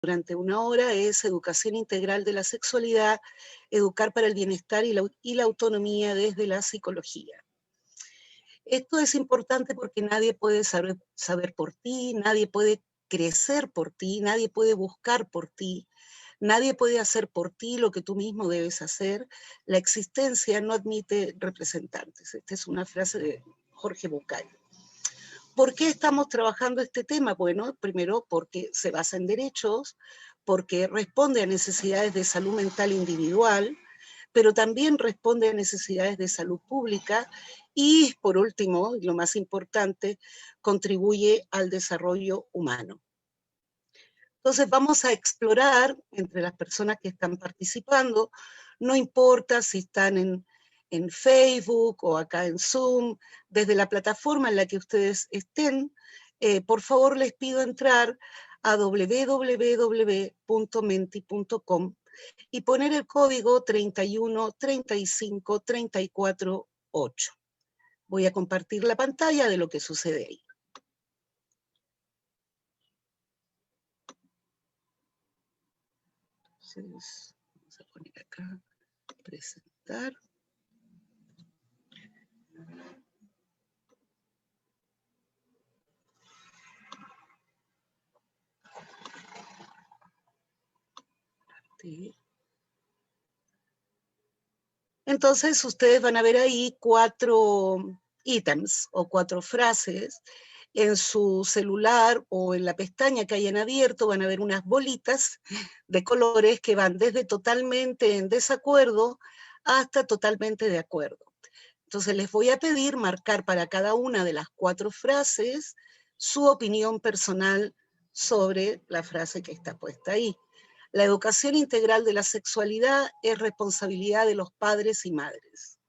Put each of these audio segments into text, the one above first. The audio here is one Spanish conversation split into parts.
durante 1 hora es Educación Integral de la Sexualidad, Educar para el Bienestar y la Autonomía desde la Psicología. Esto es importante porque nadie puede saber por ti, nadie puede crecer por ti, nadie puede buscar por ti, nadie puede hacer por ti lo que tú mismo debes hacer. La existencia no admite representantes. Esta es una frase de Jorge Bucay. ¿Por qué estamos trabajando este tema? Bueno, primero porque se basa en derechos, porque responde a necesidades de salud mental individual, pero también responde a necesidades de salud pública y, por último, y lo más importante, contribuye al desarrollo humano. Entonces vamos a explorar entre las personas que están participando, no importa si están en Facebook o acá en Zoom, desde la plataforma en la que ustedes estén, por favor les pido entrar a www.menti.com y poner el código 31 35 34 8. Voy a compartir la pantalla de lo que sucede ahí. Entonces, vamos a poner acá, presentar. Entonces ustedes van a ver ahí 4 ítems o 4 frases. En su celular o en la pestaña que hayan abierto van a ver unas bolitas de colores que van desde totalmente en desacuerdo hasta totalmente de acuerdo. Entonces les voy a pedir marcar para cada una de las 4 frases su opinión personal sobre la frase que está puesta ahí. La educación integral de la sexualidad es responsabilidad de los padres y madres.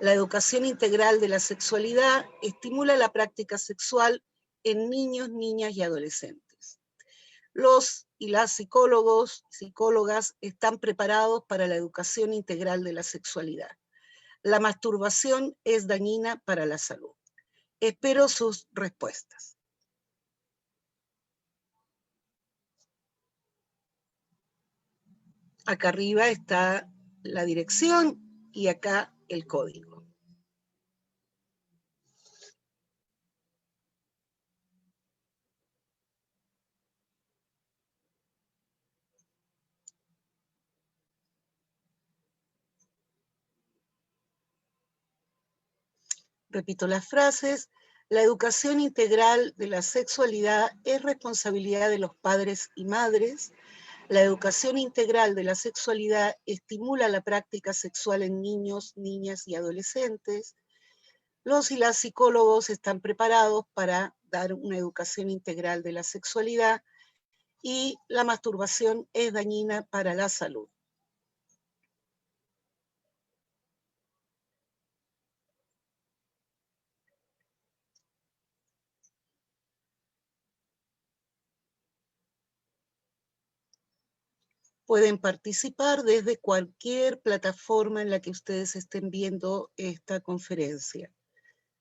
La educación integral de la sexualidad estimula la práctica sexual en niños, niñas y adolescentes. Los y las psicólogos, psicólogas están preparados para la educación integral de la sexualidad. La masturbación es dañina para la salud. Espero sus respuestas. Acá arriba está la dirección y acá el código. Repito las frases. La educación integral de la sexualidad es responsabilidad de los padres y madres. La educación integral de la sexualidad estimula la práctica sexual en niños, niñas y adolescentes. Los y las psicólogos están preparados para dar una educación integral de la sexualidad y la masturbación es dañina para la salud. Pueden participar desde cualquier plataforma en la que ustedes estén viendo esta conferencia,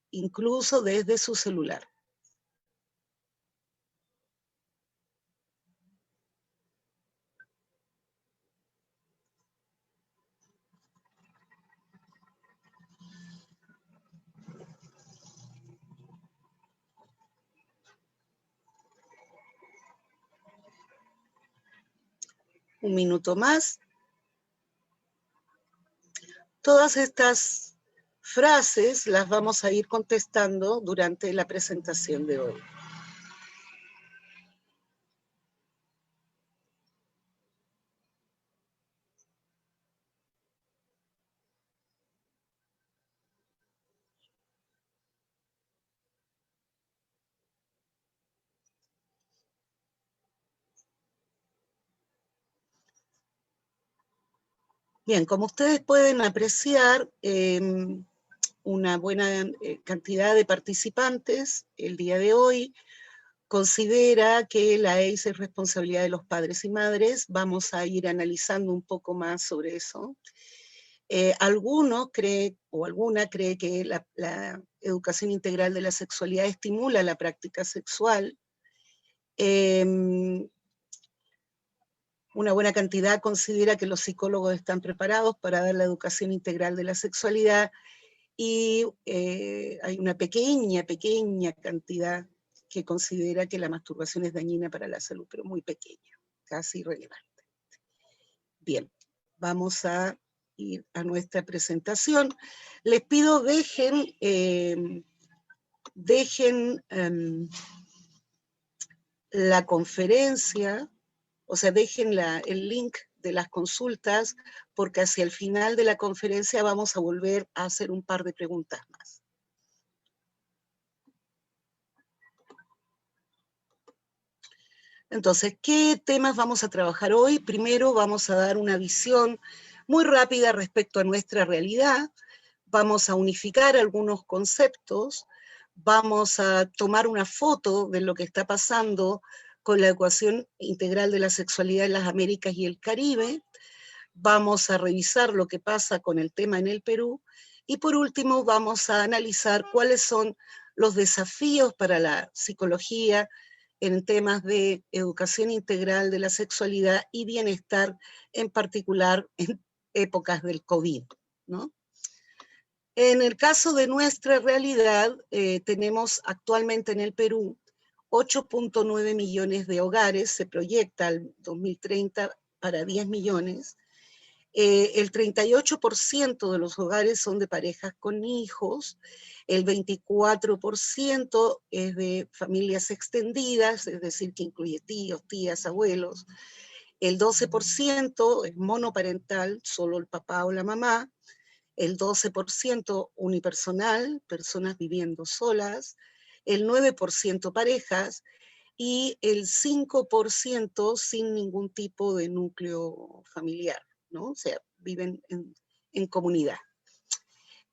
incluso desde su celular. Un minuto más. Todas estas frases las vamos a ir contestando durante la presentación de hoy. Bien, como ustedes pueden apreciar, una buena cantidad de participantes el día de hoy considera que la EIS es responsabilidad de los padres y madres. Vamos a ir analizando un poco más sobre eso. Alguno cree, o alguna cree que la educación integral de la sexualidad estimula la práctica sexual. Una buena cantidad considera que los psicólogos están preparados para dar la educación integral de la sexualidad, y hay una pequeña cantidad que considera que la masturbación es dañina para la salud, pero muy pequeña, casi irrelevante. Bien, vamos a ir a nuestra presentación. Les pido dejen la conferencia, o sea, dejen el link de las consultas, porque hacia el final de la conferencia vamos a volver a hacer un par de preguntas más. Entonces, ¿qué temas vamos a trabajar hoy? Primero vamos a dar una visión muy rápida respecto a nuestra realidad, vamos a unificar algunos conceptos, vamos a tomar una foto de lo que está pasando con la ecuación integral de la sexualidad en las Américas y el Caribe, vamos a revisar lo que pasa con el tema en el Perú, y por último vamos a analizar cuáles son los desafíos para la psicología en temas de educación integral de la sexualidad y bienestar, en particular en épocas del COVID, ¿no? En el caso de nuestra realidad, tenemos actualmente en el Perú 8.9 millones de hogares, se proyecta al 2030 para 10 millones. El 38% de los hogares son de parejas con hijos, el 24% es de familias extendidas, es decir, que incluye tíos, tías, abuelos, el 12% es monoparental, solo el papá o la mamá, el 12% unipersonal, personas viviendo solas, el 9% parejas, y el 5% sin ningún tipo de núcleo familiar, ¿no? O sea, viven en comunidad.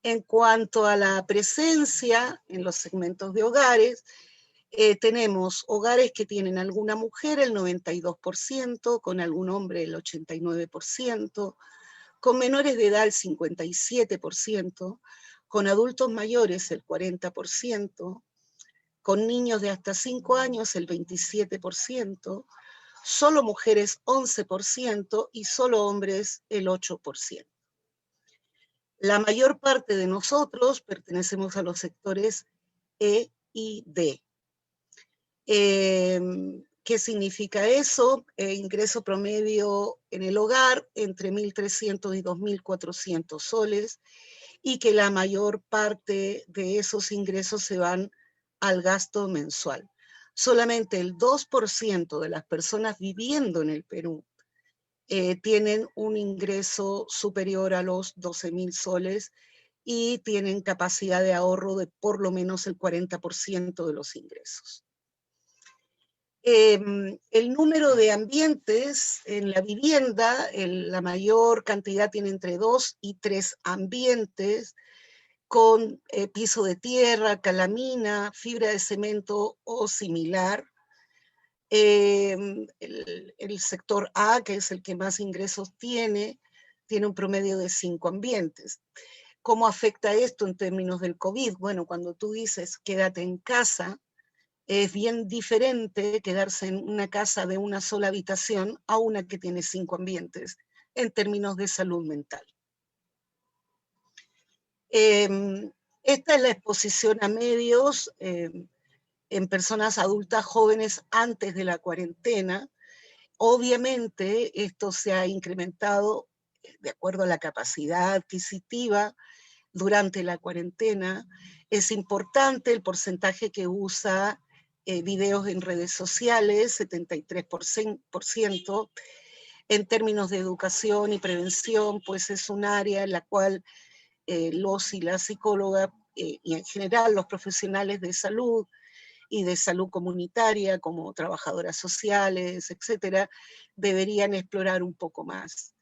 En cuanto a la presencia en los segmentos de hogares, tenemos hogares que tienen alguna mujer, el 92%, con algún hombre el 89%, con menores de edad el 57%, con adultos mayores el 40%, con niños de hasta 5 años el 27%, solo mujeres 11% y solo hombres el 8%. La mayor parte de nosotros pertenecemos a los sectores E y D. ¿Qué significa eso? Ingreso promedio en el hogar entre 1.300 y 2.400 soles, y que la mayor parte de esos ingresos se van al gasto mensual. Solamente el 2% de las personas viviendo en el Perú tienen un ingreso superior a los 12.000 soles y tienen capacidad de ahorro de por lo menos el 40% de los ingresos. El número de ambientes en la vivienda, la mayor cantidad tiene entre 2 y 3 ambientes, con piso de tierra, calamina, fibra de cemento o similar. El sector A, que es el que más ingresos tiene un promedio de 5 ambientes. ¿Cómo afecta esto en términos del COVID? Bueno, cuando tú dices quédate en casa, es bien diferente quedarse en una casa de una sola habitación a una que tiene 5 ambientes en términos de salud mental. Esta es la exposición a medios en personas adultas jóvenes antes de la cuarentena. Obviamente esto se ha incrementado de acuerdo a la capacidad adquisitiva durante la cuarentena. Es importante el porcentaje que usa videos en redes sociales, 73%. En términos de educación y prevención, pues es un área en la cual los y las psicólogas y en general los profesionales de salud y de salud comunitaria, como trabajadoras sociales, etcétera, deberían explorar un poco más.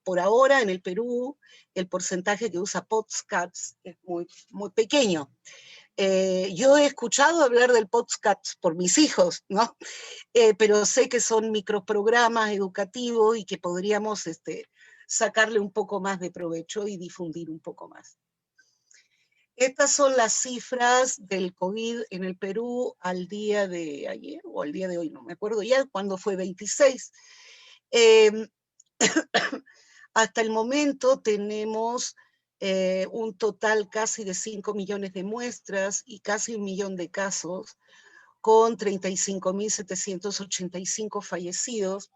Por ahora, en el Perú, el porcentaje que usa podcasts es muy pequeño. Yo he escuchado hablar del podcast por mis hijos, ¿no? Pero sé que son microprogramas educativos y que podríamos sacarle un poco más de provecho y difundir un poco más. Estas son las cifras del COVID en el Perú al día de ayer, o al día de hoy, no me acuerdo ya, cuando fue 26. Em, Hasta el momento tenemos un total casi de 5 millones de muestras y casi 1 millón de casos, con 35.785 fallecidos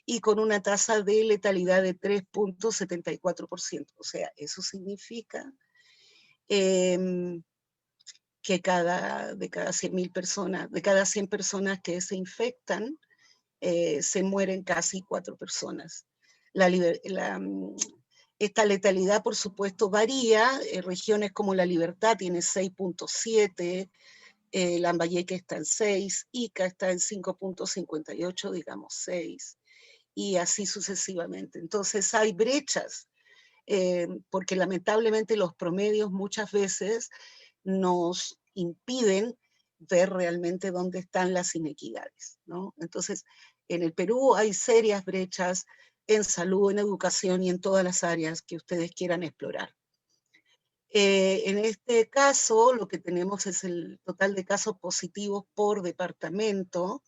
y con una tasa de letalidad de 3,74%. O sea, eso significa que de cada 100.000 personas, de cada 100 personas que se infectan, se mueren casi 4 personas. Esta letalidad, por supuesto, varía. Regiones como La Libertad tiene 6,7, Lambayeque está en 6, Ica está en 5,58, digamos 6, y así sucesivamente. Entonces hay brechas, porque lamentablemente los promedios muchas veces nos impiden ver realmente dónde están las inequidades, ¿no? Entonces, en el Perú hay serias brechas en salud, en educación y en todas las áreas que ustedes quieran explorar. En este caso, lo que tenemos es el total de casos positivos por departamento,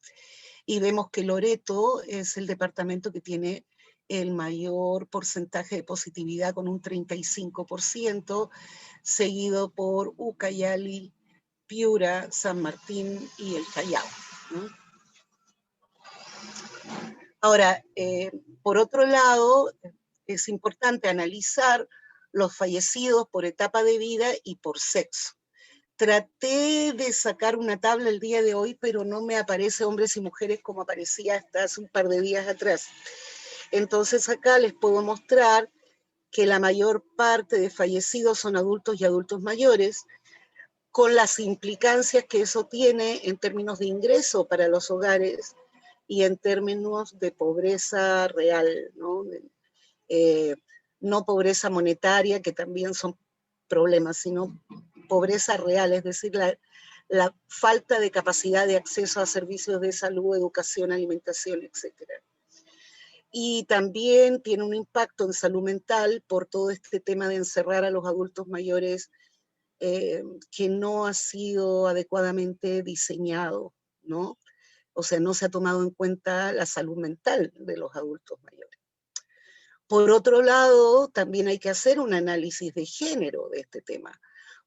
y vemos que Loreto es el departamento que tiene el mayor porcentaje de positividad con un 35%, seguido por Ucayali, Piura, San Martín y el Callao, ¿no? Ahora, por otro lado, es importante analizar los fallecidos por etapa de vida y por sexo. Traté de sacar una tabla el día de hoy, pero no me aparece hombres y mujeres como aparecía hasta hace un par de días atrás. Entonces acá les puedo mostrar que la mayor parte de fallecidos son adultos y adultos mayores, con las implicancias que eso tiene en términos de ingreso para los hogares y en términos de pobreza real, ¿no? No pobreza monetaria, que también son problemas, sino pobreza real, es decir, la falta de capacidad de acceso a servicios de salud, educación, alimentación, etc. Y también tiene un impacto en salud mental por todo este tema de encerrar a los adultos mayores, que no ha sido adecuadamente diseñado, ¿no? O sea, no se ha tomado en cuenta la salud mental de los adultos mayores. Por otro lado, también hay que hacer un análisis de género de este tema,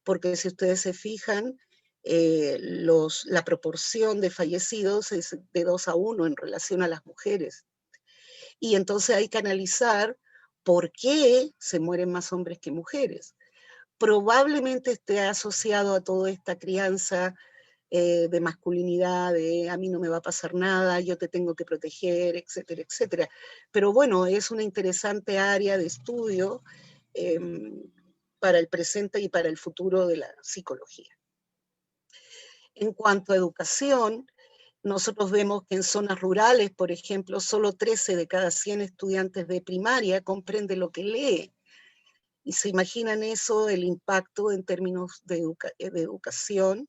porque si ustedes se fijan, la proporción de fallecidos es de 2-1 en relación a las mujeres. Y entonces hay que analizar por qué se mueren más hombres que mujeres. Probablemente esté asociado a toda esta crianza de masculinidad, de a mí no me va a pasar nada, yo te tengo que proteger, etcétera, etcétera. Pero bueno, es una interesante área de estudio eh, para el presente y para el futuro de la psicología. En cuanto a educación, nosotros vemos que en zonas rurales, por ejemplo, solo 13 de cada 100 estudiantes de primaria comprende lo que lee. Y se imaginan eso, el impacto en términos de educación.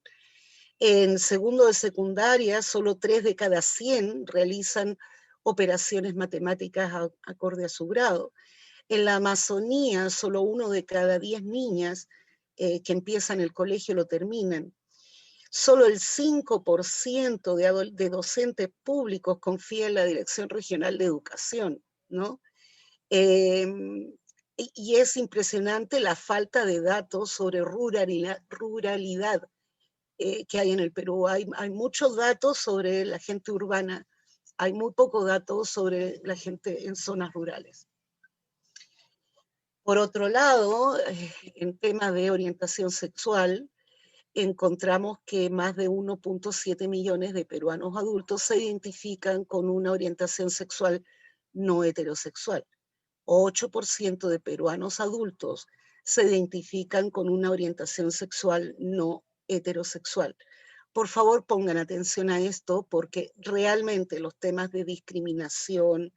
En segundo de secundaria, solo 3 de cada 100 realizan operaciones matemáticas acorde a su grado. En la Amazonía, solo 1 de cada 10 niñas que empiezan el colegio lo terminan. Solo el 5% de docentes públicos confía en la Dirección Regional de Educación, ¿no? Y es impresionante la falta de datos sobre ruralidad que hay en el Perú. Hay muchos datos sobre la gente urbana, hay muy pocos datos sobre la gente en zonas rurales. Por otro lado, en temas de orientación sexual, encontramos que más de 1,7 millones de peruanos adultos se identifican con una orientación sexual no heterosexual. 8% de peruanos adultos se identifican con una orientación sexual no heterosexual. Por favor, pongan atención a esto porque realmente los temas de discriminación,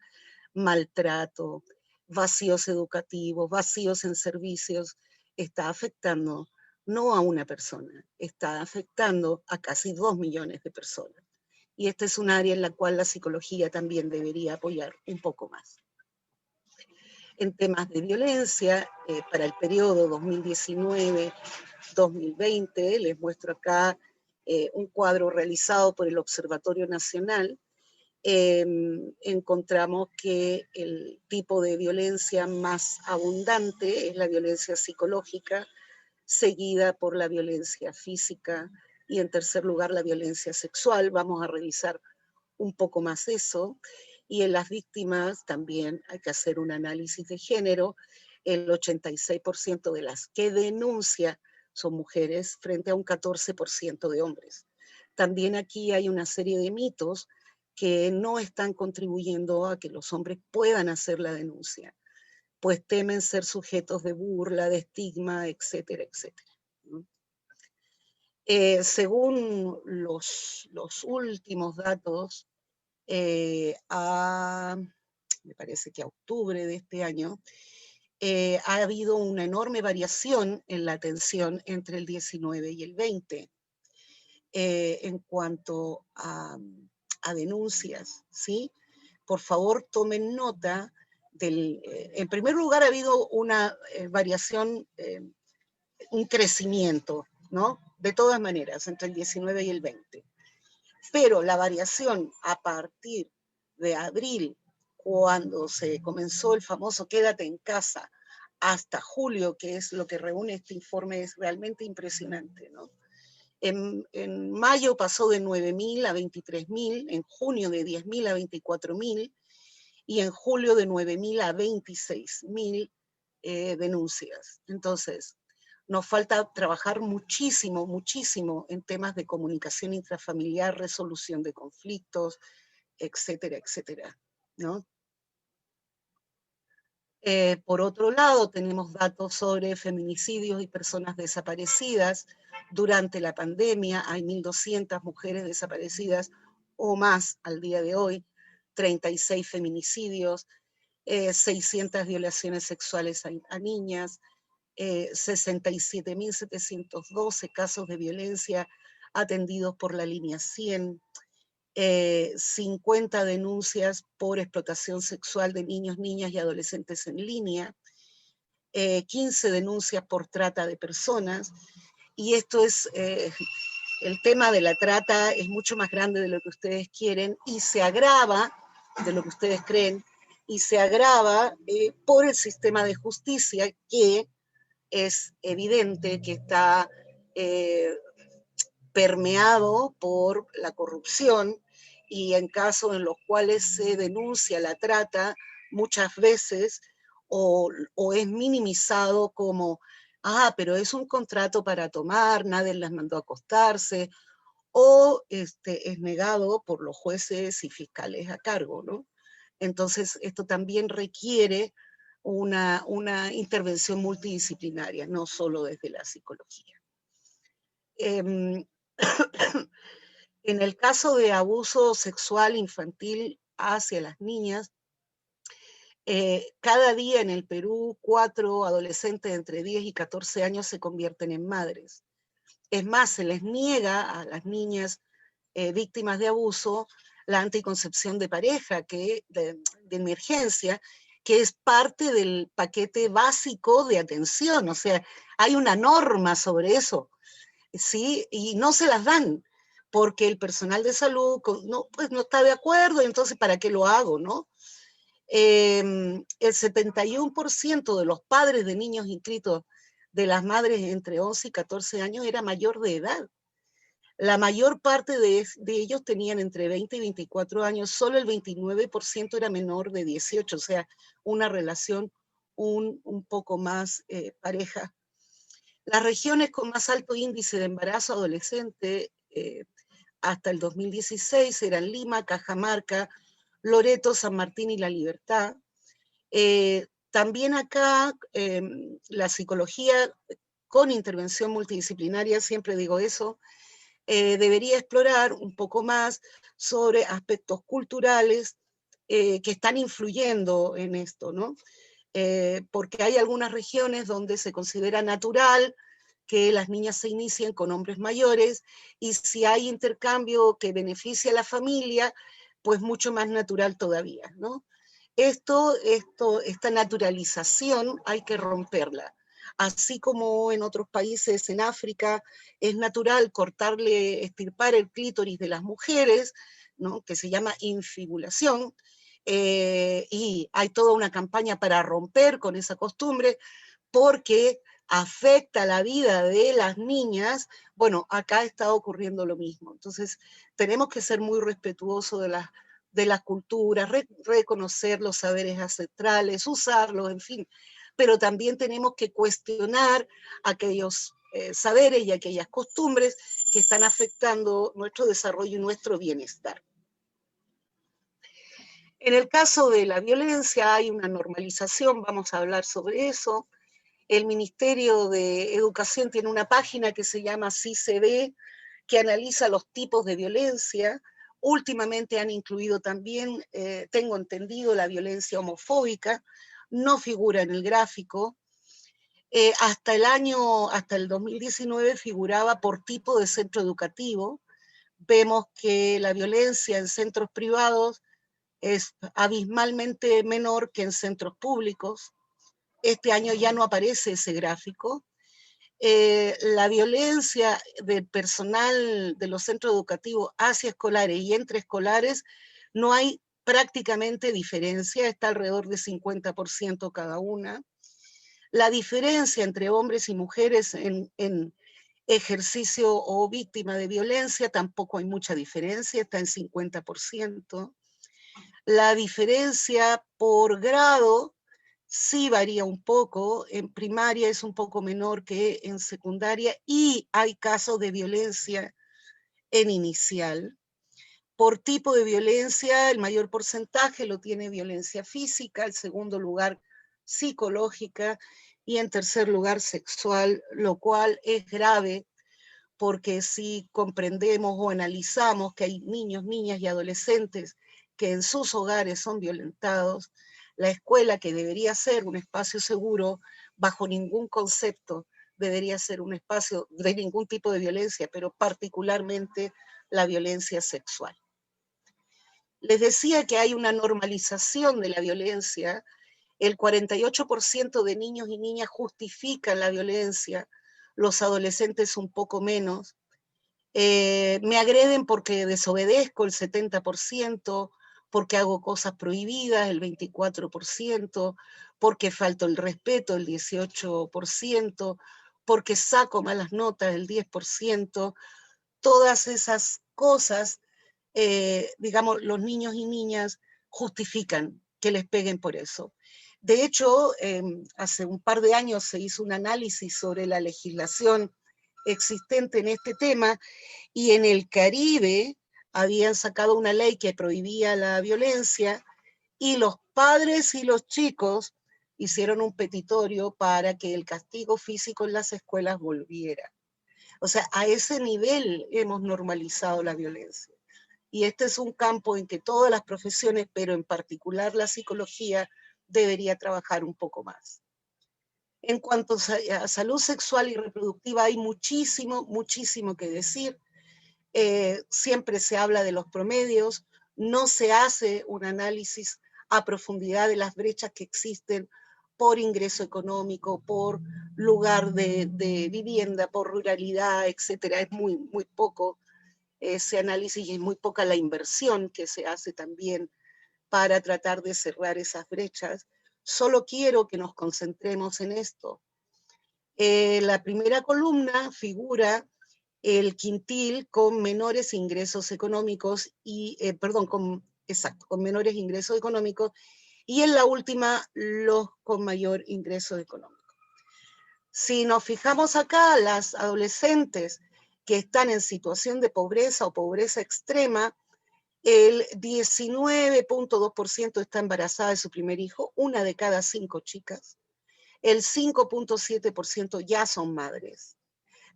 maltrato, vacíos educativos, vacíos en servicios, está afectando no a una persona, está afectando a casi 2 millones de personas. Y esta es un área en la cual la psicología también debería apoyar un poco más. En temas de violencia, para el periodo 2019-2020, les muestro acá un cuadro realizado por el Observatorio Nacional, encontramos que el tipo de violencia más abundante es la violencia psicológica, seguida por la violencia física y en tercer lugar la violencia sexual. Vamos a revisar un poco más eso. Y en las víctimas también hay que hacer un análisis de género. El 86% de las que denuncia son mujeres frente a un 14% de hombres. También aquí hay una serie de mitos que no están contribuyendo a que los hombres puedan hacer la denuncia, pues temen ser sujetos de burla, de estigma, etcétera, etcétera. Según los últimos datos, me parece que a octubre de este año, ha habido una enorme variación en la atención entre el 19 y el 20 en cuanto a denuncias, ¿sí? Por favor, tomen nota en primer lugar, ha habido una variación, un crecimiento, ¿no? De todas maneras, entre el 19 y el 20. Pero la variación a partir de abril, cuando se comenzó el famoso quédate en casa, hasta julio, que es lo que reúne este informe, es realmente impresionante, ¿no? En mayo pasó de 9.000 a 23.000, en junio de 10.000 a 24.000 y en julio de 9.000 a 26.000 denuncias. Entonces, nos falta trabajar muchísimo, muchísimo en temas de comunicación intrafamiliar, resolución de conflictos, etcétera, etcétera, ¿no? Por otro lado, tenemos datos sobre feminicidios y personas desaparecidas. Durante la pandemia hay 1.200 mujeres desaparecidas o más al día de hoy, 36 feminicidios, 600 violaciones sexuales a niñas, 67.712 casos de violencia atendidos por la línea 100, 50 denuncias por explotación sexual de niños, niñas y adolescentes en línea, 15 denuncias por trata de personas, y esto es, el tema de la trata es mucho más grande de lo que ustedes quieren y se agrava de lo que ustedes creen, y se agrava por el sistema de justicia que es evidente que está permeado por la corrupción y en casos en los cuales se denuncia la trata, muchas veces o es minimizado como, pero es un contrato para tomar, nadie las mandó a acostarse, o es negado por los jueces y fiscales a cargo, ¿no? Entonces, esto también requiere una intervención multidisciplinaria, no solo desde la psicología. En el caso de abuso sexual infantil hacia las niñas, cada día en el Perú, 4 adolescentes de entre 10 y 14 años se convierten en madres. Es más, se les niega a las niñas víctimas de abuso la anticoncepción de pareja, de emergencia, que es parte del paquete básico de atención. O sea, hay una norma sobre eso, ¿sí? Y no se las dan, porque el personal de salud pues no está de acuerdo, entonces ¿para qué lo hago, no? El 71% de los padres de niños inscritos de las madres entre 11 y 14 años era mayor de edad. La mayor parte de ellos tenían entre 20 y 24 años, solo el 29% era menor de 18, o sea, una relación un poco más pareja. Las regiones con más alto índice de embarazo adolescente hasta el 2016 eran Lima, Cajamarca, Loreto, San Martín y La Libertad. También acá la psicología con intervención multidisciplinaria, siempre digo eso, debería explorar un poco más sobre aspectos culturales que están influyendo en esto, ¿no? Porque hay algunas regiones donde se considera natural que las niñas se inicien con hombres mayores, y si hay intercambio que beneficia a la familia, pues mucho más natural todavía, ¿no? Esta naturalización hay que romperla. Así como en otros países, en África, es natural estirpar el clítoris de las mujeres, ¿no?, que se llama infibulación, y hay toda una campaña para romper con esa costumbre, porque afecta la vida de las niñas. Bueno, acá está ocurriendo lo mismo. Entonces, tenemos que ser muy respetuosos de las culturas, reconocer los saberes ancestrales, usarlos, en fin, pero también tenemos que cuestionar aquellos saberes y aquellas costumbres que están afectando nuestro desarrollo y nuestro bienestar. En el caso de la violencia hay una normalización, vamos a hablar sobre eso. El Ministerio de Educación tiene una página que se llama Sí se ve, que analiza los tipos de violencia. Últimamente han incluido también, tengo entendido, la violencia homofóbica, no figura en el gráfico. Hasta el 2019 figuraba por tipo de centro educativo. Vemos que la violencia en centros privados es abismalmente menor que en centros públicos. Este año ya no aparece ese gráfico. La violencia del personal de los centros educativos hacia escolares y entre escolares, no hay prácticamente diferencia, está alrededor de 50% cada una. La diferencia entre hombres y mujeres en ejercicio o víctima de violencia, tampoco hay mucha diferencia, está en 50%. La diferencia por grado sí varía un poco, en primaria es un poco menor que en secundaria y hay casos de violencia en inicial. Por tipo de violencia, el mayor porcentaje lo tiene violencia física, el segundo lugar psicológica y en tercer lugar sexual, lo cual es grave porque si comprendemos o analizamos que hay niños, niñas y adolescentes que en sus hogares son violentados, la escuela, que debería ser un espacio seguro, bajo ningún concepto debería ser un espacio de ningún tipo de violencia, pero particularmente la violencia sexual. Les decía que hay una normalización de la violencia. El 48% de niños y niñas justifican la violencia, los adolescentes un poco menos. Me agreden porque desobedezco, el 70%, porque hago cosas prohibidas, el 24%, porque falto el respeto, el 18%, porque saco malas notas, el 10%. Todas esas cosas, digamos, los niños y niñas justifican que les peguen por eso. De hecho, hace un par de años se hizo un análisis sobre la legislación existente en este tema, y en el Caribe habían sacado una ley que prohibía la violencia, y los padres y los chicos hicieron un petitorio para que el castigo físico en las escuelas volviera. O sea, a ese nivel hemos normalizado la violencia. Y este es un campo en que todas las profesiones, pero en particular la psicología, debería trabajar un poco más. En cuanto a salud sexual y reproductiva, hay muchísimo, muchísimo que decir. Siempre se habla de los promedios, no se hace un análisis a profundidad de las brechas que existen por ingreso económico, por lugar de vivienda, por ruralidad, etcétera. Es muy, muy poco ese análisis y es muy poca la inversión que se hace también para tratar de cerrar esas brechas. Solo quiero que nos concentremos en esto. La primera columna figura el quintil con menores ingresos económicos y, con menores ingresos económicos, y en la última los con mayor ingreso económico. Si nos fijamos acá, las adolescentes que están en situación de pobreza o pobreza extrema, el 19.2% está embarazada de su primer hijo, una de cada 5 chicas. El 5.7% ya son madres.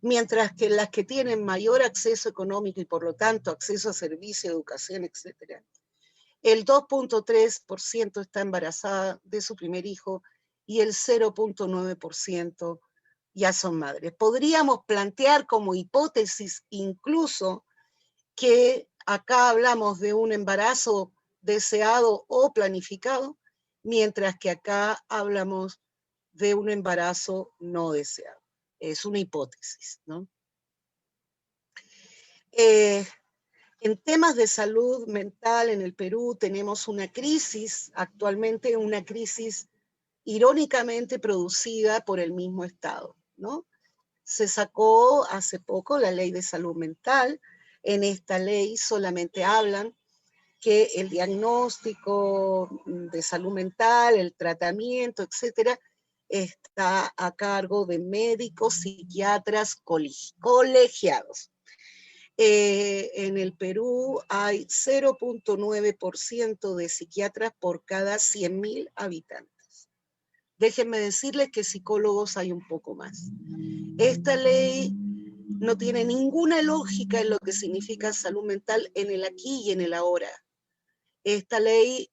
Mientras que las que tienen mayor acceso económico y por lo tanto acceso a servicio, educación, etc., el 2.3% está embarazada de su primer hijo y el 0.9% ya son madres. Podríamos plantear como hipótesis incluso que acá hablamos de un embarazo deseado o planificado, mientras que acá hablamos de un embarazo no deseado. Es una hipótesis, ¿no? En temas de salud mental en el Perú tenemos una crisis, actualmente una crisis irónicamente producida por el mismo Estado, ¿no? Se sacó hace poco la ley de salud mental. En esta ley solamente hablan que el diagnóstico de salud mental, el tratamiento, etcétera, está a cargo de médicos, psiquiatras colegiados. En el Perú hay 0.9% de psiquiatras por cada 100.000 habitantes. Déjenme decirles que psicólogos hay un poco más. Esta ley no tiene ninguna lógica en lo que significa salud mental en el aquí y en el ahora. Esta ley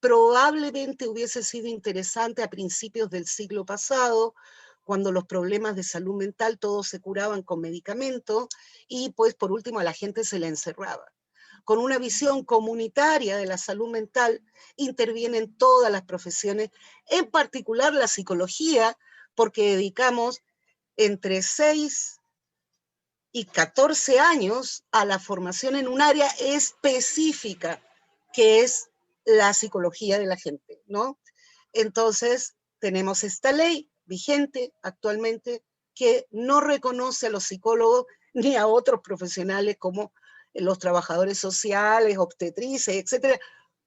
probablemente hubiese sido interesante a principios del siglo pasado, cuando los problemas de salud mental todos se curaban con medicamentos y pues por último a la gente se la encerraba. Con una visión comunitaria de la salud mental intervienen todas las profesiones, en particular la psicología, porque dedicamos entre 6 y 14 años a la formación en un área específica, que es la psicología de la gente, ¿no? Entonces, tenemos esta ley vigente actualmente que no reconoce a los psicólogos ni a otros profesionales como los trabajadores sociales, obstetrices, etcétera.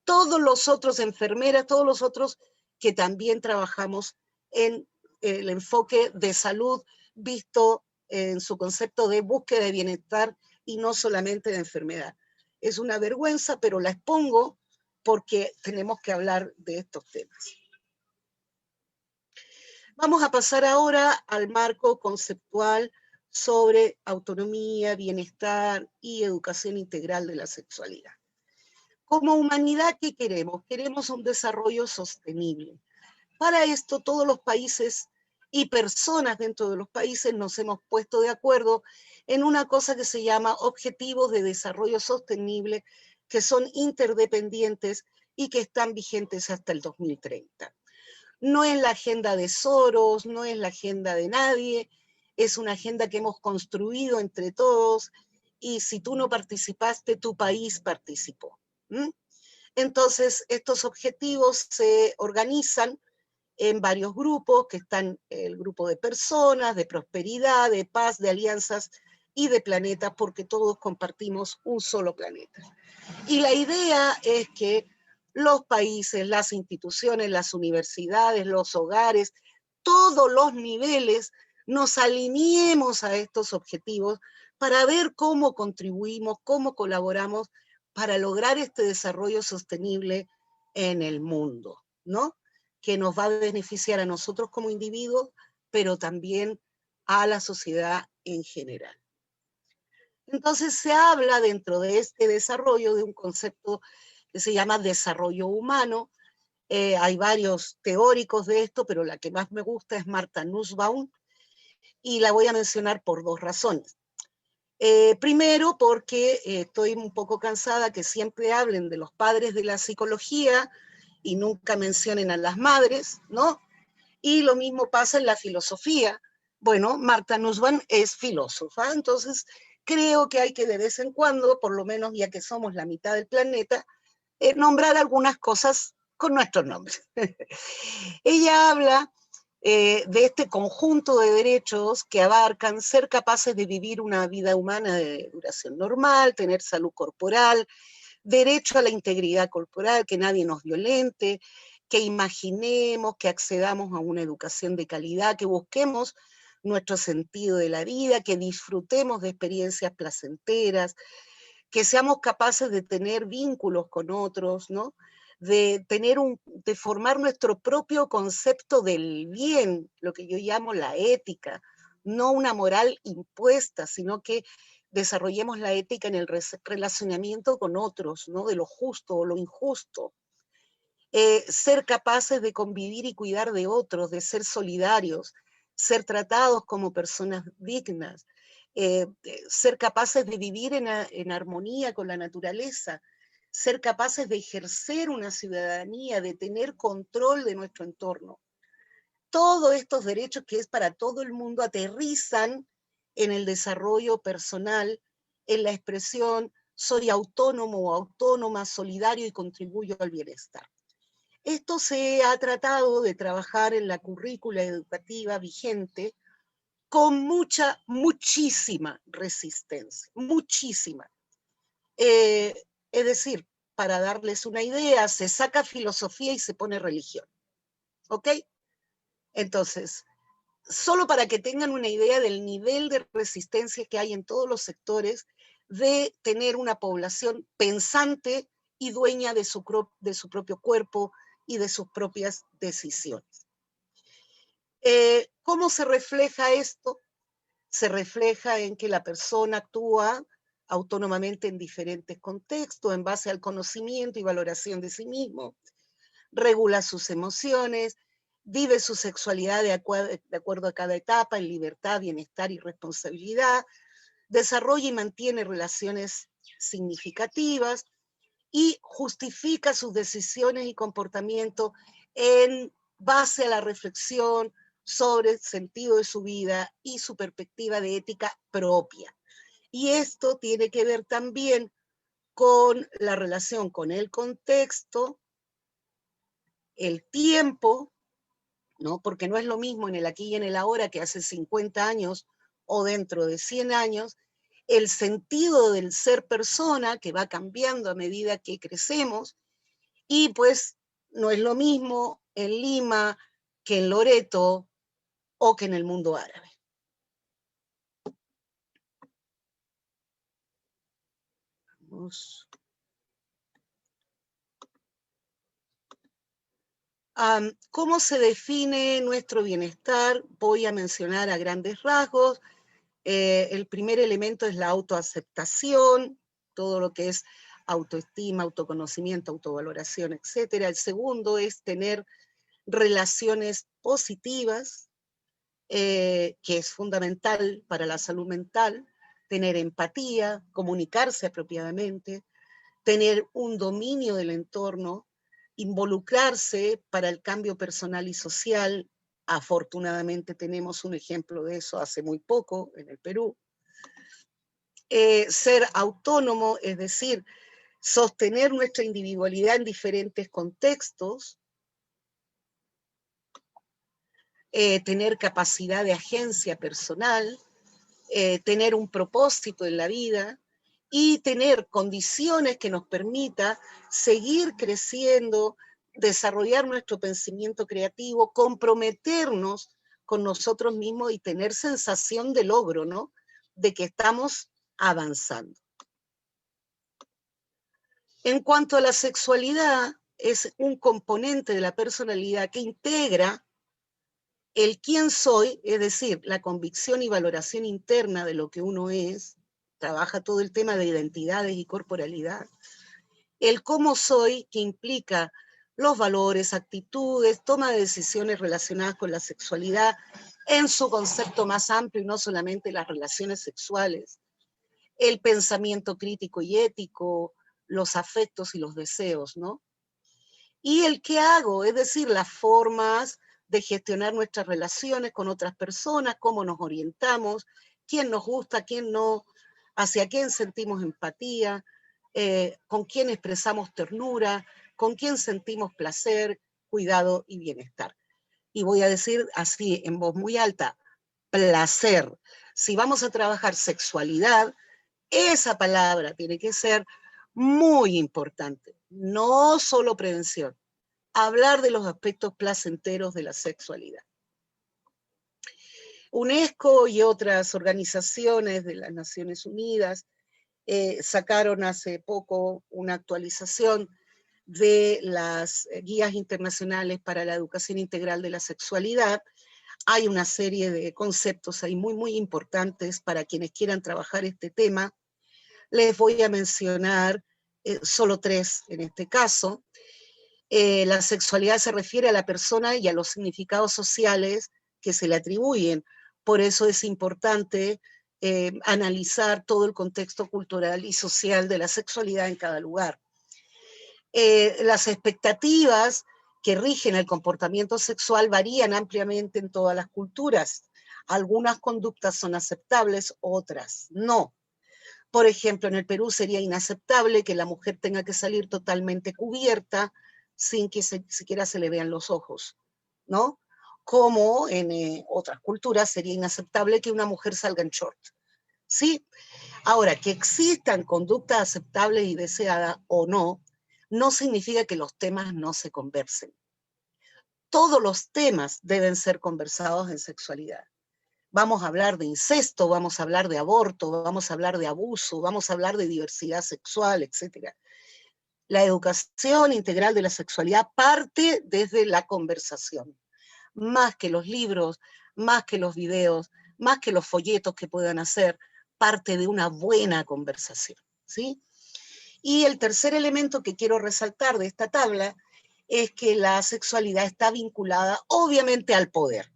Todos los otros enfermeras, todos los otros que también trabajamos en el enfoque de salud visto en su concepto de búsqueda de bienestar y no solamente de enfermedad. Es una vergüenza, pero la expongo porque tenemos que hablar de estos temas. Vamos a pasar ahora al marco conceptual sobre autonomía, bienestar y educación integral de la sexualidad. Como humanidad, ¿qué queremos? Queremos un desarrollo sostenible. Para esto, todos los países y personas dentro de los países nos hemos puesto de acuerdo en una cosa que se llama Objetivos de Desarrollo Sostenible, que son interdependientes y que están vigentes hasta el 2030. No es la agenda de Soros, no es la agenda de nadie, es una agenda que hemos construido entre todos y si tú no participaste, tu país participó. Entonces, estos objetivos se organizan en varios grupos, que están el grupo de personas, de prosperidad, de paz, de alianzas y de planetas, porque todos compartimos un solo planeta. Y la idea es que los países, las instituciones, las universidades, los hogares, todos los niveles, nos alineemos a estos objetivos para ver cómo contribuimos, cómo colaboramos para lograr este desarrollo sostenible en el mundo, ¿no? Que nos va a beneficiar a nosotros como individuos, pero también a la sociedad en general. Entonces se habla dentro de este desarrollo de un concepto que se llama desarrollo humano. Hay varios teóricos de esto, pero la que más me gusta es Martha Nussbaum, y la voy a mencionar por dos razones. Primero, porque estoy un poco cansada que siempre hablen de los padres de la psicología y nunca mencionen a las madres, ¿no? Y lo mismo pasa en la filosofía. Bueno, Martha Nussbaum es filósofa, entonces creo que hay que de vez en cuando, por lo menos ya que somos la mitad del planeta, nombrar algunas cosas con nuestros nombres. Ella habla de este conjunto de derechos que abarcan ser capaces de vivir una vida humana de duración normal, tener salud corporal, derecho a la integridad corporal, que nadie nos violente, que imaginemos, que accedamos a una educación de calidad, que busquemos nuestro sentido de la vida, que disfrutemos de experiencias placenteras, que seamos capaces de tener vínculos con otros, ¿no? De formar nuestro propio concepto del bien, lo que yo llamo la ética, no una moral impuesta, sino que desarrollemos la ética en el relacionamiento con otros, ¿no? De lo justo o lo injusto. Ser capaces de convivir y cuidar de otros, de ser solidarios, ser tratados como personas dignas, ser capaces de vivir en armonía con la naturaleza, ser capaces de ejercer una ciudadanía, de tener control de nuestro entorno. Todos estos derechos que es para todo el mundo aterrizan en el desarrollo personal, en la expresión soy autónomo o autónoma, solidario y contribuyo al bienestar. Esto se ha tratado de trabajar en la currícula educativa vigente con muchísima resistencia, muchísima. Es decir, para darles una idea, se saca filosofía y se pone religión, ¿ok? Entonces, solo para que tengan una idea del nivel de resistencia que hay en todos los sectores de tener una población pensante y dueña de su propio cuerpo y de sus propias decisiones. ¿Cómo se refleja esto? Se refleja en que la persona actúa autónomamente en diferentes contextos, en base al conocimiento y valoración de sí mismo, regula sus emociones, vive su sexualidad de acuerdo a cada etapa, en libertad, bienestar y responsabilidad, desarrolla y mantiene relaciones significativas y justifica sus decisiones y comportamientos en base a la reflexión sobre el sentido de su vida y su perspectiva de ética propia. Y esto tiene que ver también con la relación con el contexto, el tiempo, ¿no? Porque no es lo mismo en el aquí y en el ahora que hace 50 años o dentro de 100 años, el sentido del ser persona que va cambiando a medida que crecemos, y pues no es lo mismo en Lima que en Loreto o que en el mundo árabe. Vamos. ¿Cómo se define nuestro bienestar? Voy a mencionar a grandes rasgos. El primer elemento es la autoaceptación, todo lo que es autoestima, autoconocimiento, autovaloración, etc. El segundo es tener relaciones positivas, que es fundamental para la salud mental, tener empatía, comunicarse apropiadamente, tener un dominio del entorno, involucrarse para el cambio personal y social. Afortunadamente tenemos un ejemplo de eso hace muy poco en el Perú. Ser autónomo, es decir, sostener nuestra individualidad en diferentes contextos, tener capacidad de agencia personal, tener un propósito en la vida y tener condiciones que nos permita seguir creciendo, desarrollar nuestro pensamiento creativo, comprometernos con nosotros mismos y tener sensación de logro, ¿no? De que estamos avanzando. En cuanto a la sexualidad, es un componente de la personalidad que integra el quién soy, es decir, la convicción y valoración interna de lo que uno es, trabaja todo el tema de identidades y corporalidad, el cómo soy, que implica los valores, actitudes, toma de decisiones relacionadas con la sexualidad en su concepto más amplio y no solamente las relaciones sexuales, el pensamiento crítico y ético, los afectos y los deseos, ¿no? Y el qué hago, es decir, las formas de gestionar nuestras relaciones con otras personas, cómo nos orientamos, quién nos gusta, quién no, hacia quién sentimos empatía, con quién expresamos ternura, con quién sentimos placer, cuidado y bienestar. Y voy a decir así en voz muy alta, placer. Si vamos a trabajar sexualidad, esa palabra tiene que ser muy importante, no solo prevención, hablar de los aspectos placenteros de la sexualidad. UNESCO y otras organizaciones de las Naciones Unidas sacaron hace poco una actualización de las guías internacionales para la educación integral de la sexualidad. Hay una serie de conceptos ahí muy importantes para quienes quieran trabajar este tema. Les voy a mencionar solo 3 en este caso. La sexualidad se refiere a la persona y a los significados sociales que se le atribuyen. Por eso es importante analizar todo el contexto cultural y social de la sexualidad en cada lugar. Las expectativas que rigen el comportamiento sexual varían ampliamente en todas las culturas. Algunas conductas son aceptables, otras no. Por ejemplo, en el Perú sería inaceptable que la mujer tenga que salir totalmente cubierta sin que siquiera se le vean los ojos, ¿no? Como en otras culturas sería inaceptable que una mujer salga en short, ¿sí? Ahora, que existan conductas aceptables y deseadas o no, no significa que los temas no se conversen. Todos los temas deben ser conversados en sexualidad. Vamos a hablar de incesto, vamos a hablar de aborto, vamos a hablar de abuso, vamos a hablar de diversidad sexual, etc. La educación integral de la sexualidad parte desde la conversación, más que los libros, más que los videos, más que los folletos que puedan hacer, parte de una buena conversación, ¿sí? Y el tercer elemento que quiero resaltar de esta tabla es que la sexualidad está vinculada obviamente al poder.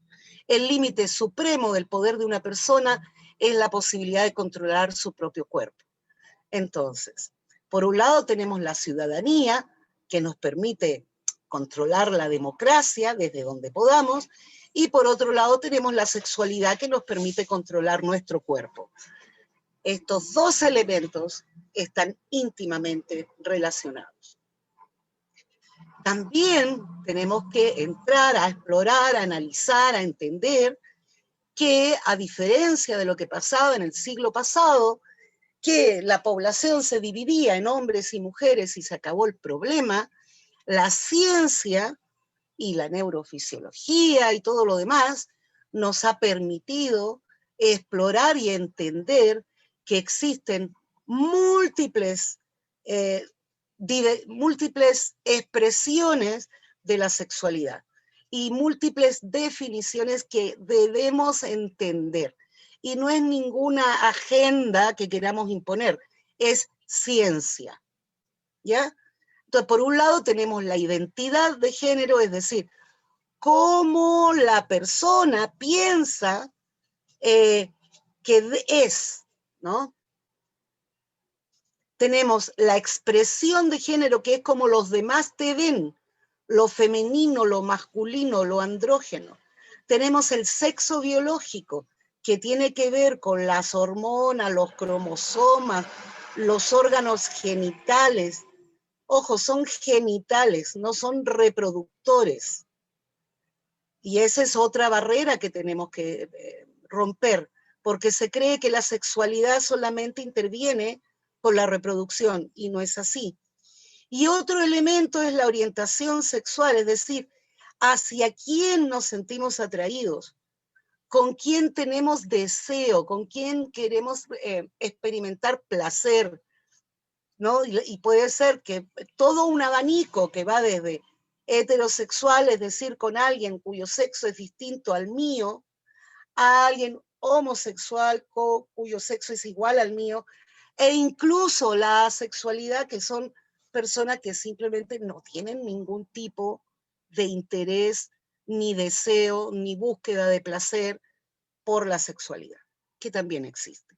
El límite supremo del poder de una persona es la posibilidad de controlar su propio cuerpo. Entonces, por un lado tenemos la ciudadanía, que nos permite controlar la democracia desde donde podamos, y por otro lado tenemos la sexualidad que nos permite controlar nuestro cuerpo. Estos dos elementos están íntimamente relacionados. También tenemos que entrar a explorar, a analizar, a entender que, a diferencia de lo que pasaba en el siglo pasado, que la población se dividía en hombres y mujeres y se acabó el problema, la ciencia y la neurofisiología y todo lo demás nos ha permitido explorar y entender que existen múltiples, múltiples expresiones de la sexualidad y múltiples definiciones que debemos entender. Y no es ninguna agenda que queramos imponer, es ciencia, ¿ya? Entonces, por un lado tenemos la identidad de género, es decir, cómo la persona piensa que es, ¿no? Tenemos la expresión de género, que es como los demás te ven, lo femenino, lo masculino, lo andrógeno. Tenemos el sexo biológico, que tiene que ver con las hormonas, los cromosomas, los órganos genitales. Ojo, son genitales, no son reproductores. Y esa es otra barrera que tenemos que romper, porque se cree que la sexualidad solamente interviene con la reproducción, y no es así. Y otro elemento es la orientación sexual, es decir, hacia quién nos sentimos atraídos, con quién tenemos deseo, con quién queremos experimentar placer, ¿no? Y puede ser que todo un abanico que va desde heterosexual, es decir, con alguien cuyo sexo es distinto al mío, a alguien homosexual cuyo sexo es igual al mío, e incluso la asexualidad, que son personas que simplemente no tienen ningún tipo de interés, ni deseo, ni búsqueda de placer por la sexualidad, que también existe.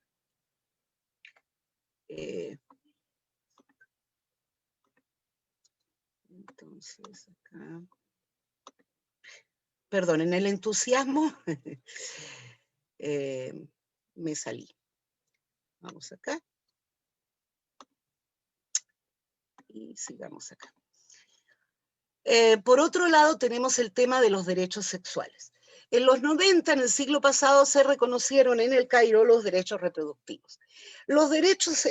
Entonces, acá... Perdón, en el entusiasmo me salí. Vamos acá. Y sigamos acá. Por otro lado, tenemos el tema de los derechos sexuales. En los 90, en el siglo pasado, se reconocieron en el Cairo los derechos reproductivos. Los derechos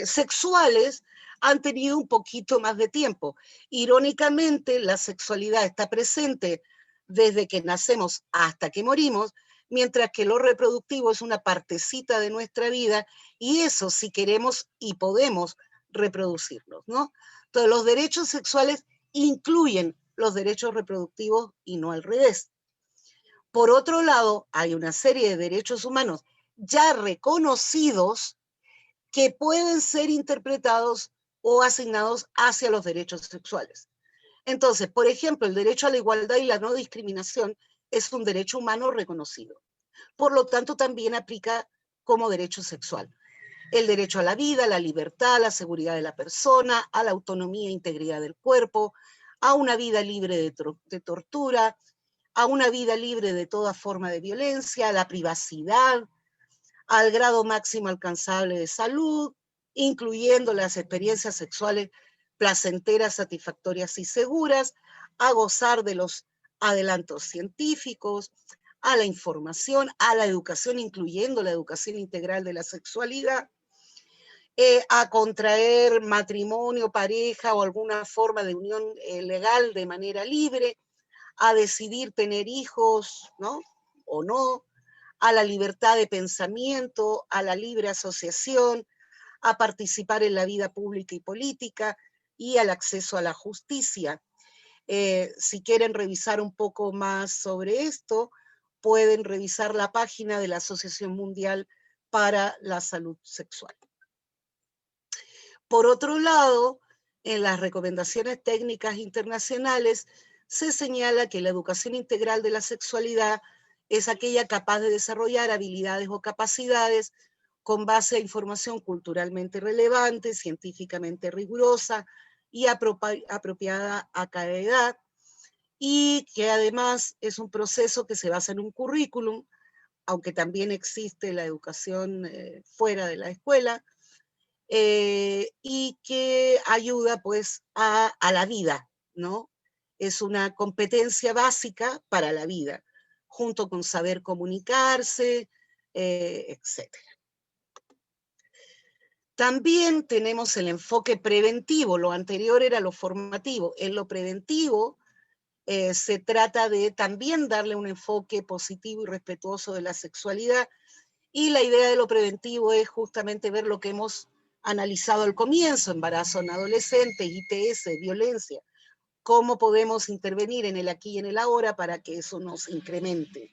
sexuales han tenido un poquito más de tiempo. Irónicamente, la sexualidad está presente desde que nacemos hasta que morimos, mientras que lo reproductivo es una partecita de nuestra vida, y eso si queremos y podemos reproducirnos, ¿no? Entonces, los derechos sexuales incluyen los derechos reproductivos y no al revés. Por otro lado, hay una serie de derechos humanos ya reconocidos que pueden ser interpretados o asignados hacia los derechos sexuales. Entonces, por ejemplo, el derecho a la igualdad y la no discriminación es un derecho humano reconocido. Por lo tanto, también aplica como derecho sexual. El derecho a la vida, a la libertad, a la seguridad de la persona, a la autonomía e integridad del cuerpo, a una vida libre de tortura, a una vida libre de toda forma de violencia, a la privacidad, al grado máximo alcanzable de salud, incluyendo las experiencias sexuales placenteras, satisfactorias y seguras, a gozar de los adelantos científicos, a la información, a la educación, incluyendo la educación integral de la sexualidad, a contraer matrimonio, pareja o alguna forma de unión legal de manera libre, a decidir tener hijos, ¿no? O no, a la libertad de pensamiento, a la libre asociación, a participar en la vida pública y política y al acceso a la justicia. Si quieren revisar un poco más sobre esto, pueden revisar la página de la Asociación Mundial para la Salud Sexual. Por otro lado, en las recomendaciones técnicas internacionales se señala que la educación integral de la sexualidad es aquella capaz de desarrollar habilidades o capacidades con base a información culturalmente relevante, científicamente rigurosa y apropiada a cada edad, y que además es un proceso que se basa en un currículum, aunque también existe la educación fuera de la escuela, y que ayuda pues a la vida, ¿no? Es una competencia básica para la vida, junto con saber comunicarse, etc. También tenemos el enfoque preventivo, lo anterior era lo formativo. En lo preventivo se trata de también darle un enfoque positivo y respetuoso de la sexualidad, y la idea de lo preventivo es justamente ver lo que hemos analizado al comienzo: embarazo en adolescentes, ITS, violencia, cómo podemos intervenir en el aquí y en el ahora para que eso no se incremente.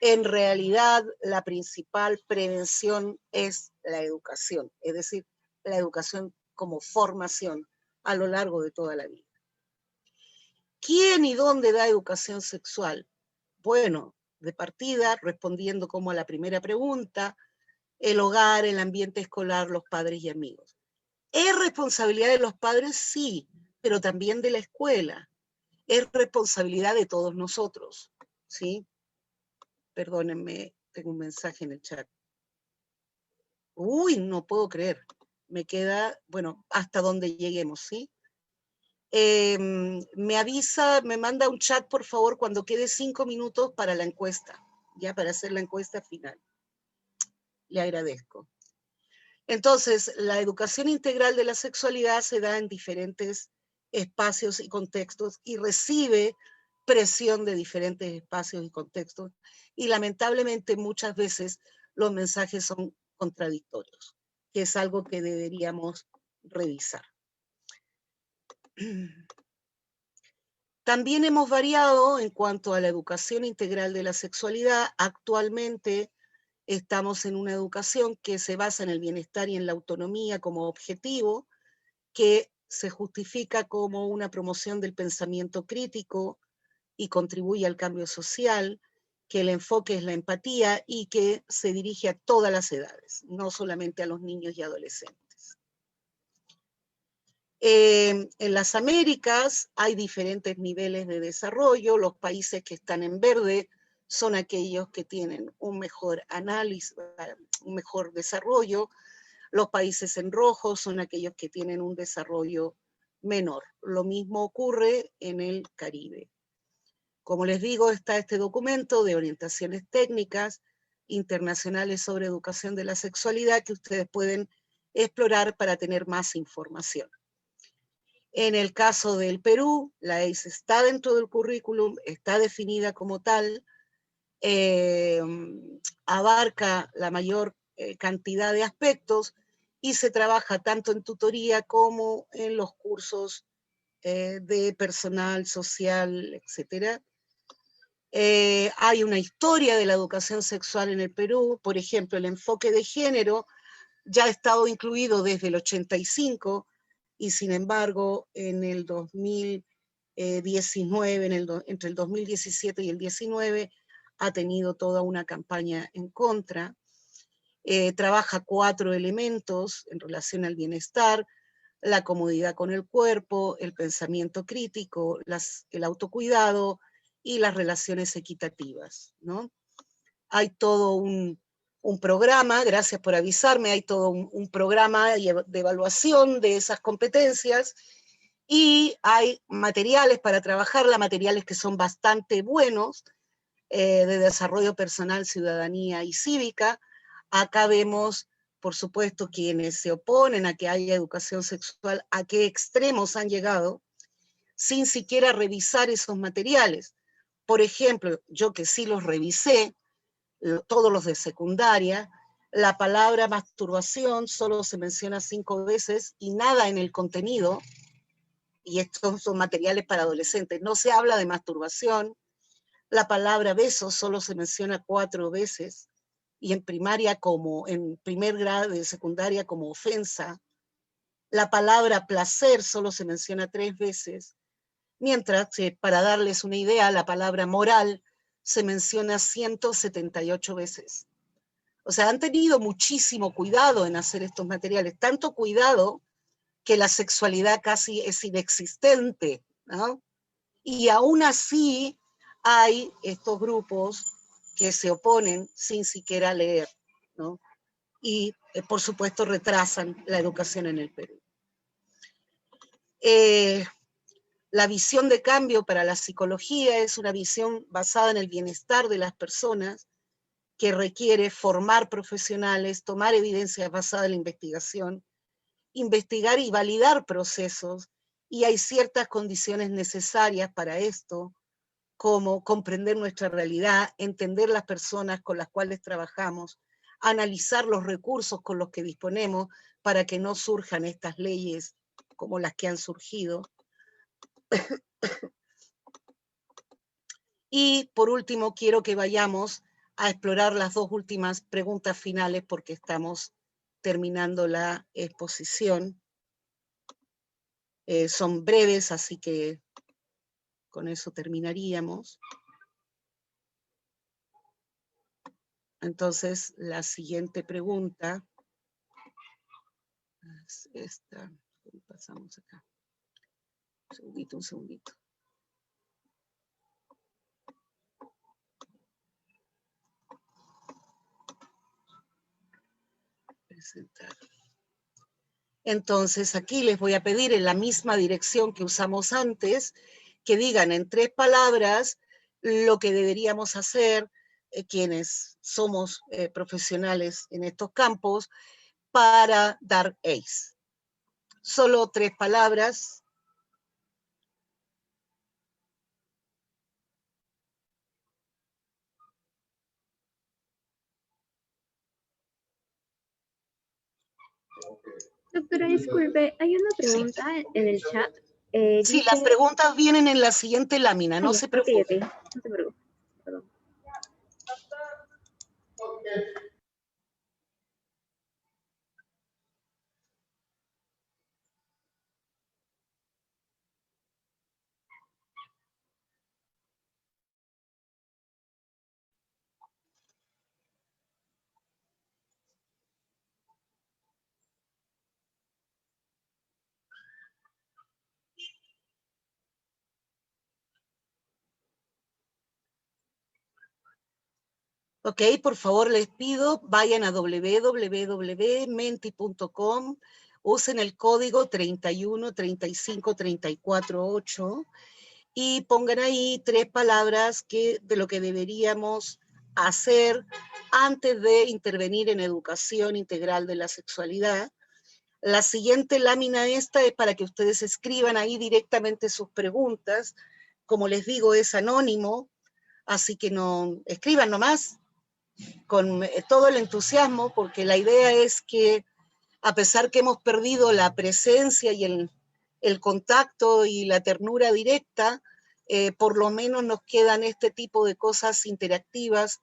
En realidad, la principal prevención es la educación, es decir, la educación como formación a lo largo de toda la vida. ¿Quién y dónde da educación sexual? Bueno, de partida, respondiendo como a la primera pregunta, el hogar, el ambiente escolar, los padres y amigos. ¿Es responsabilidad de los padres? Sí, pero también de la escuela. Es responsabilidad de todos nosotros, ¿sí? Perdónenme, tengo un mensaje en el chat. Uy, no puedo creer. Me queda, bueno, hasta donde lleguemos, ¿sí? Me avisa, me manda un chat, por favor, cuando quede 5 minutos para la encuesta, ya para hacer la encuesta final. Le agradezco. Entonces, la educación integral de la sexualidad se da en diferentes espacios y contextos y recibe presión de diferentes espacios y contextos, y lamentablemente muchas veces los mensajes son contradictorios, que es algo que deberíamos revisar. También hemos variado en cuanto a la educación integral de la sexualidad. Actualmente estamos en una educación que se basa en el bienestar y en la autonomía como objetivo, que se justifica como una promoción del pensamiento crítico y contribuye al cambio social, que el enfoque es la empatía y que se dirige a todas las edades, no solamente a los niños y adolescentes. En las Américas hay diferentes niveles de desarrollo. Los países que están en verde son aquellos que tienen un mejor análisis, un mejor desarrollo. Los países en rojo son aquellos que tienen un desarrollo menor. Lo mismo ocurre en el Caribe. Como les digo, está este documento de orientaciones técnicas internacionales sobre educación de la sexualidad que ustedes pueden explorar para tener más información. En el caso del Perú, la ACE está dentro del currículum, está definida como tal, abarca la mayor cantidad de aspectos y se trabaja tanto en tutoría como en los cursos de personal social, etc. Hay una historia de la educación sexual en el Perú. Por ejemplo, el enfoque de género ya ha estado incluido desde el 85, y sin embargo en el 2019, entre el 2017 y el 19, ha tenido toda una campaña en contra. Trabaja 4 elementos en relación al bienestar: la comodidad con el cuerpo, el pensamiento crítico, el autocuidado y las relaciones equitativas, ¿no? Hay todo un un programa, gracias por avisarme, hay todo un programa de evaluación de esas competencias, y hay materiales para trabajarla, materiales que son bastante buenos, de desarrollo personal, ciudadanía y cívica. Acá vemos, por supuesto, quienes se oponen a que haya educación sexual, a qué extremos han llegado, sin siquiera revisar esos materiales. Por ejemplo, yo que sí los revisé, todos los de secundaria, la palabra masturbación solo se menciona 5 veces y nada en el contenido, y estos son materiales para adolescentes, no se habla de masturbación. La palabra beso solo se menciona 4 veces, y en primaria como, en primer grado de secundaria como ofensa. La palabra placer solo se menciona 3 veces, mientras que, para darles una idea, la palabra moral se menciona 178 veces. O sea, han tenido muchísimo cuidado en hacer estos materiales, tanto cuidado que la sexualidad casi es inexistente, ¿no? Y aún así hay estos grupos que se oponen sin siquiera leer, ¿no? Y, por supuesto, retrasan la educación en el Perú. La visión de cambio para la psicología es una visión basada en el bienestar de las personas, que requiere formar profesionales, tomar evidencias basadas en la investigación, investigar y validar procesos, y hay ciertas condiciones necesarias para esto, como comprender nuestra realidad, entender las personas con las cuales trabajamos, analizar los recursos con los que disponemos para que no surjan estas leyes como las que han surgido. Y por último, quiero que vayamos a explorar las 2 últimas preguntas finales, porque estamos terminando la exposición. Son breves, así que con eso terminaríamos. Entonces, la siguiente pregunta es esta. Pasamos acá. Un segundito. Presentar. Entonces, aquí les voy a pedir, en la misma dirección que usamos antes, que digan en 3 palabras lo que deberíamos hacer, quienes somos profesionales en estos campos, para dar ACE. Solo 3 palabras. Doctora, disculpe, hay una pregunta en el chat. Sí, Dice... las preguntas vienen en la siguiente lámina, no se preocupe. Okay. No se preocupe. Perdón. Ok, por favor les pido, vayan a www.menti.com, usen el código 31 35 34 8 y pongan ahí 3 palabras de lo que deberíamos hacer antes de intervenir en educación integral de la sexualidad. La siguiente lámina esta es para que ustedes escriban ahí directamente sus preguntas. Como les digo, es anónimo, así que no escriban nomás con todo el entusiasmo, porque la idea es que, a pesar que hemos perdido la presencia y el contacto y la ternura directa, por lo menos nos quedan este tipo de cosas interactivas,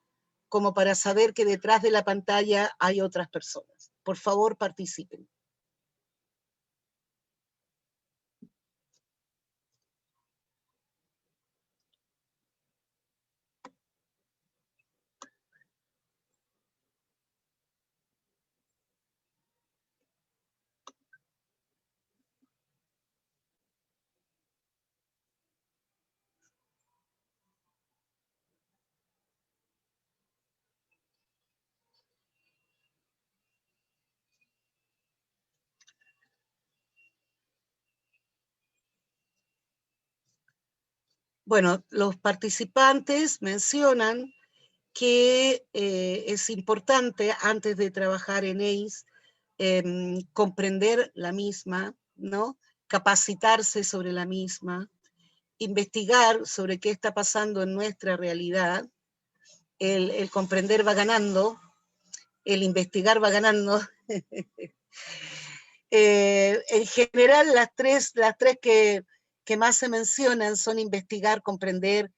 como para saber que detrás de la pantalla hay otras personas. Por favor, participen. Bueno, los participantes mencionan que es importante, antes de trabajar en ACE, comprender la misma, ¿no? Capacitarse sobre la misma, investigar sobre qué está pasando en nuestra realidad. El comprender va ganando, el investigar va ganando. En general, las tres que más se mencionan son investigar, comprender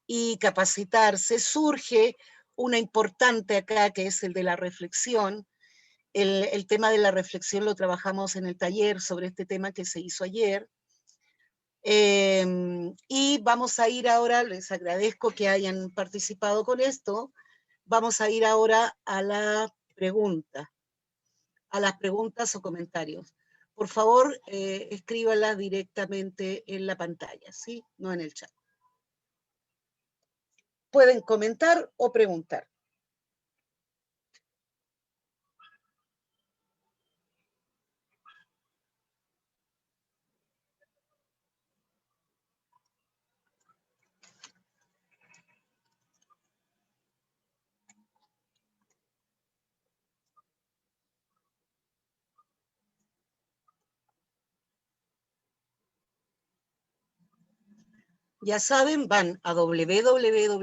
y capacitarse. Surge una importante acá, que es el de la reflexión. El tema de la reflexión lo trabajamos en el taller sobre este tema que se hizo ayer. Y vamos a ir ahora, les agradezco que hayan participado con esto, vamos a ir ahora a la pregunta, a las preguntas o comentarios. Por favor, escríbalas directamente en la pantalla, ¿sí? No en el chat. Pueden comentar o preguntar. Ya saben, van a www.menti.com,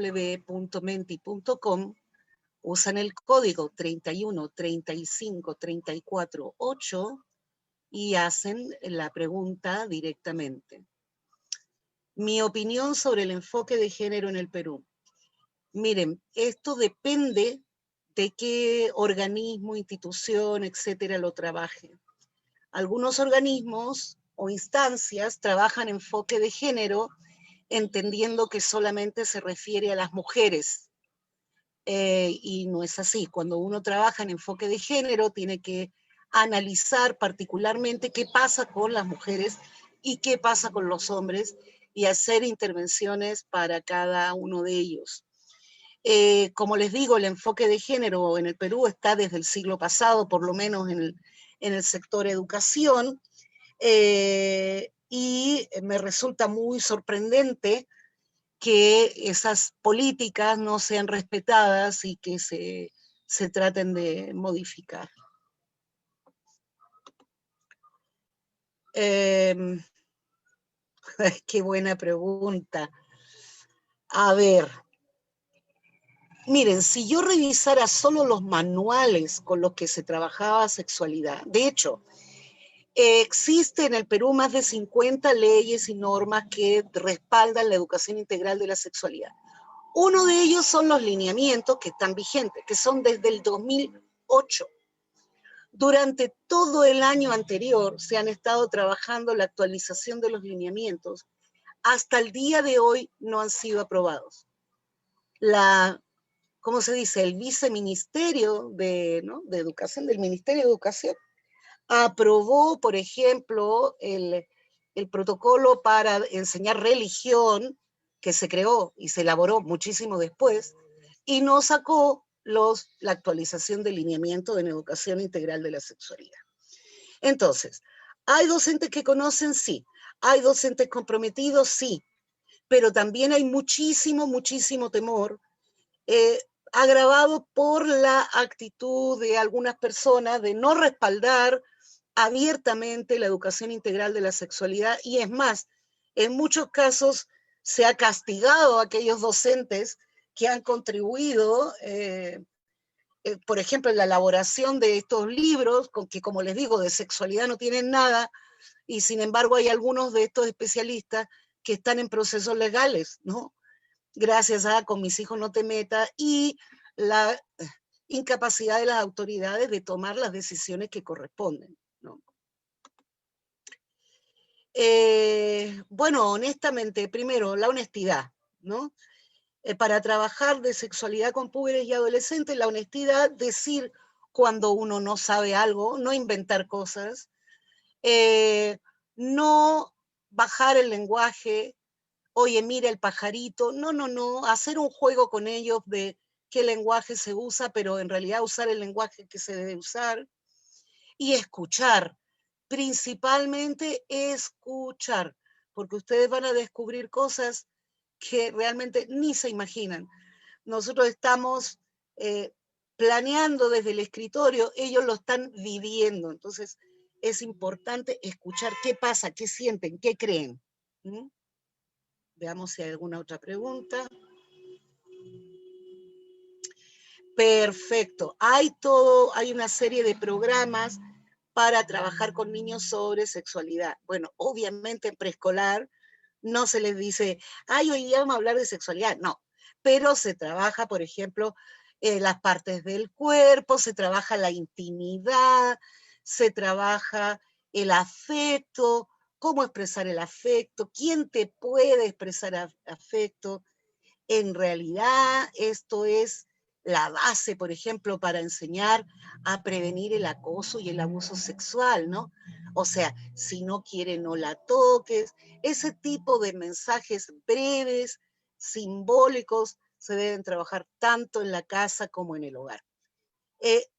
usan el código 31 35 34 8 y hacen la pregunta directamente. Mi opinión sobre el enfoque de género en el Perú. Miren, esto depende de qué organismo, institución, etcétera, lo trabaje. Algunos organismos o instancias trabajan enfoque de género entendiendo que solamente se refiere a las mujeres. Y no es así. Cuando uno trabaja en enfoque de género, tiene que analizar particularmente qué pasa con las mujeres y qué pasa con los hombres y hacer intervenciones para cada uno de ellos. Como les digo, el enfoque de género en el Perú está desde el siglo pasado, por lo menos en el sector educación, y me resulta muy sorprendente que esas políticas no sean respetadas y que se traten de modificar. Qué buena pregunta. A ver, miren, si yo revisara solo los manuales con los que se trabajaba sexualidad, de hecho, existe en el Perú más de 50 leyes y normas que respaldan la educación integral de la sexualidad. Uno de ellos son los lineamientos que están vigentes, que son desde el 2008. Durante todo el año anterior se han estado trabajando la actualización de los lineamientos. Hasta el día de hoy no han sido aprobados. ¿Cómo se dice? El viceministerio de Educación, del Ministerio de Educación, aprobó, por ejemplo, el protocolo para enseñar religión, que se creó y se elaboró muchísimo después, y no sacó la actualización del lineamiento en educación integral de la sexualidad. Entonces, ¿hay docentes que conocen? Sí. ¿Hay docentes comprometidos? Sí. Pero también hay muchísimo, muchísimo temor, agravado por la actitud de algunas personas de no respaldar abiertamente la educación integral de la sexualidad, y es más, en muchos casos se ha castigado a aquellos docentes que han contribuido, por ejemplo, en la elaboración de estos libros, que como les digo, de sexualidad no tienen nada, y sin embargo hay algunos de estos especialistas que están en procesos legales, ¿no? Gracias a Con mis hijos no te metas, y la incapacidad de las autoridades de tomar las decisiones que corresponden, ¿no? Bueno, honestamente, primero, la honestidad, ¿no? Para trabajar de sexualidad con púberes y adolescentes, la honestidad, decir cuando uno no sabe algo, no inventar cosas, no bajar el lenguaje, oye, mira el pajarito, no, hacer un juego con ellos de qué lenguaje se usa, pero en realidad usar el lenguaje que se debe usar, y escuchar, principalmente escuchar, porque ustedes van a descubrir cosas que realmente ni se imaginan. Nosotros estamos planeando desde el escritorio, ellos lo están viviendo, entonces es importante escuchar qué pasa, qué sienten, qué creen. ¿Mm? Veamos si hay alguna otra pregunta. Perfecto. Hay una serie de programas para trabajar con niños sobre sexualidad. Bueno, obviamente en preescolar no se les dice, ay, hoy día vamos a hablar de sexualidad. No, pero se trabaja, por ejemplo, las partes del cuerpo, se trabaja la intimidad, se trabaja el afecto, cómo expresar el afecto, quién te puede expresar afecto. En realidad, esto es la base, por ejemplo, para enseñar a prevenir el acoso y el abuso sexual, ¿no? O sea, si no quiere, no la toques. Ese tipo de mensajes breves, simbólicos, se deben trabajar tanto en la casa como en el hogar.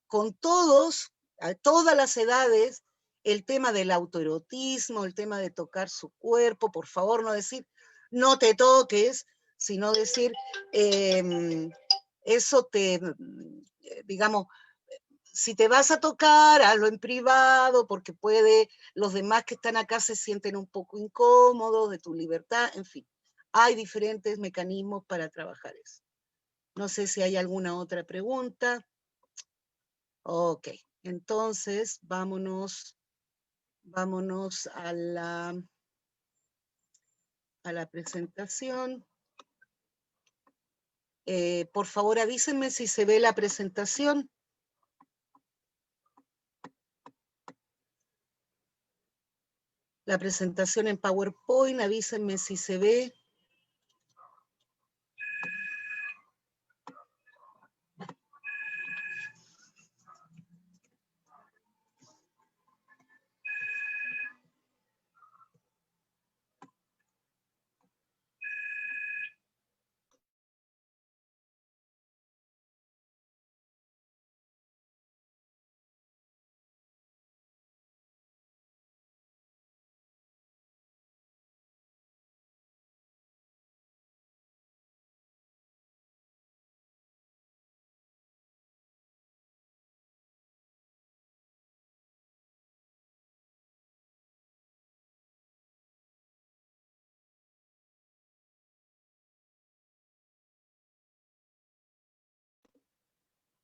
Con todos, a todas las edades, el tema del autoerotismo, el tema de tocar su cuerpo, por favor, no decir, no te toques, sino decir, eso te, digamos, si te vas a tocar, hazlo en privado, porque los demás que están acá se sienten un poco incómodos de tu libertad, en fin. Hay diferentes mecanismos para trabajar eso. No sé si hay alguna otra pregunta. Ok, entonces vámonos a la presentación. Por favor, avísenme si se ve la presentación. La presentación en PowerPoint, avísenme si se ve.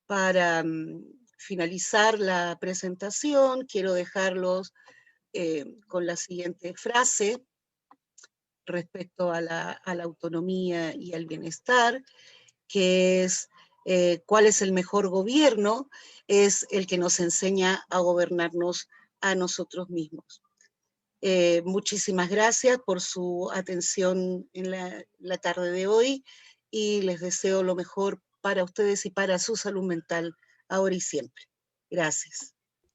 Para finalizar la presentación, quiero dejarlos con la siguiente frase respecto a la autonomía y al bienestar, que es cuál es el mejor gobierno, es el que nos enseña a gobernarnos a nosotros mismos. Muchísimas gracias por su atención en la tarde de hoy y les deseo lo mejor para ustedes y para su salud mental ahora y siempre. Gracias.